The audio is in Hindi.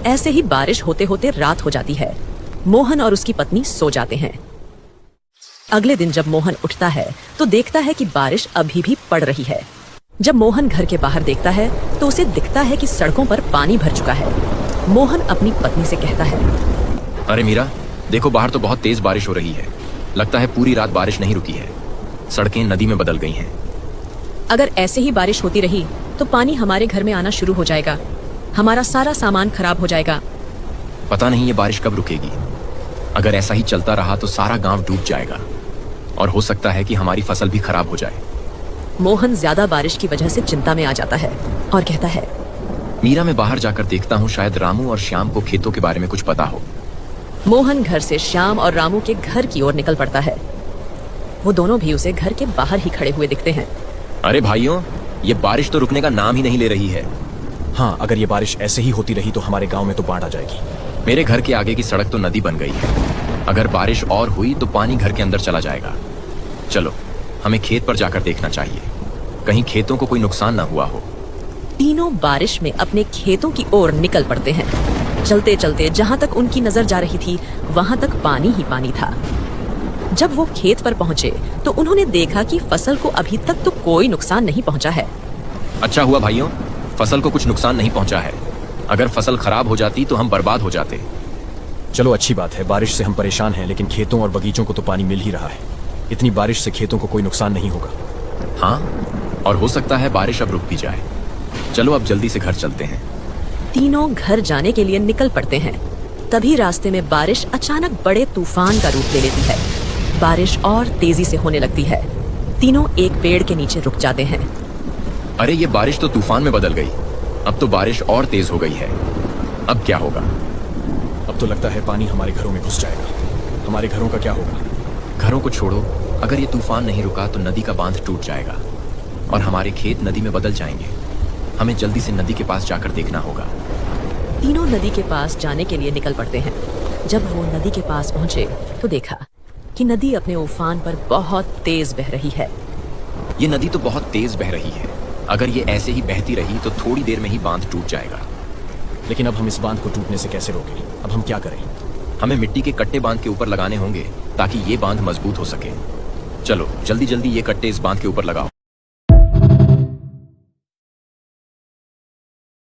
ऐसे ही बारिश होते होते रात हो जाती है। मोहन और उसकी पत्नी सो जाते हैं। अगले दिन जब मोहन उठता है तो देखता है कि बारिश अभी भी पड़ रही है। जब मोहन घर के बाहर देखता है तो उसे दिखता है कि सड़कों पर पानी भर चुका है। मोहन अपनी पत्नी से कहता है, अरे मीरा, देखो बाहर तो बहुत तेज बारिश हो रही है। लगता है पूरी रात बारिश नहीं रुकी है। सड़कें नदी में बदल गई हैं। अगर ऐसे ही बारिश होती रही तो पानी हमारे घर में आना शुरू हो जाएगा। हमारा सारा सामान खराब हो जाएगा। पता नहीं ये बारिश कब रुकेगी। अगर ऐसा ही चलता रहा तो सारा गांव डूब जाएगा और हो सकता है कि हमारी फसल भी खराब हो जाए। मोहन ज्यादा बारिश की वजह से चिंता में आ जाता है और कहता है, मीरा, मैं बाहर जाकर देखता हूँ, शायद रामू और श्याम को खेतों के बारे में कुछ पता हो। मोहन घर से श्याम और रामू के घर की ओर निकल पड़ता है। वो दोनों भी उसे घर के बाहर ही खड़े हुए दिखते हैं। अरे भाइयों, ये बारिश तो रुकने का नाम ही नहीं ले रही है। हाँ, अगर ये बारिश ऐसे ही होती रही तो हमारे गांव में तो बाढ़ आ जाएगी। मेरे घर के आगे की सड़क तो नदी बन गई है। अगर बारिश और हुई तो पानी घर के अंदर चला जाएगा। चलो, हमें खेत पर जाकर देखना चाहिए, कहीं खेतों को कोई नुकसान ना हुआ हो। तीनों बारिश में अपने खेतों की ओर निकल पड़ते हैं। चलते चलते जहां तक उनकी नजर जा रही थी वहां तक पानी ही पानी था। जब वो खेत पर पहुंचे तो उन्होंने देखा कि फसल को अभी तक तो कोई नुकसान नहीं पहुंचा है। अच्छा हुआ भाइयों, फसल को कुछ नुकसान नहीं पहुंचा है। अगर फसल खराब हो जाती तो हम बर्बाद हो जाते। चलो, अच्छी बात है। बारिश से हम परेशान हैं, लेकिन खेतों और बगीचों को तो पानी मिल ही रहा है। इतनी बारिश से खेतों को कोई नुकसान नहीं होगा। हाँ, और हो सकता है बारिश अब रुक भी जाए। चलो अब जल्दी से घर चलते हैं। तीनों घर जाने के लिए निकल पड़ते हैं। तभी रास्ते में बारिश अचानक बड़े तूफान का रूप ले लेती है। बारिश और तेजी से होने लगती है। तीनों एक पेड़ के नीचे रुक जाते हैं। अरे, ये बारिश तो तूफान में बदल गई। अब तो बारिश और तेज हो गई है। अब क्या होगा? अब तो लगता है पानी हमारे घरों में घुस जाएगा। हमारे घरों का क्या होगा? घरों को छोड़ो, अगर ये तूफान नहीं रुका तो नदी का बांध टूट जाएगा और हमारे खेत नदी में बदल जाएंगे। हमें जल्दी से नदी के पास जाकर देखना होगा। तीनों नदी के पास जाने के लिए निकल पड़ते हैं। जब वो नदी के पास पहुंचे तो देखा कि नदी अपने उफान पर बहुत तेज बह रही है। ये नदी तो बहुत तेज बह रही है। अगर ये ऐसे ही बहती रही तो थोड़ी देर में ही बांध टूट जाएगा। लेकिन अब हम इस बांध को टूटने से कैसे रोकें? अब हम क्या करें? हमें मिट्टी के कट्टे बांध के ऊपर लगाने होंगे ताकि ये बांध मजबूत हो सके। चलो जल्दी जल्दी ये कट्टे इस बांध के ऊपर लगाओ।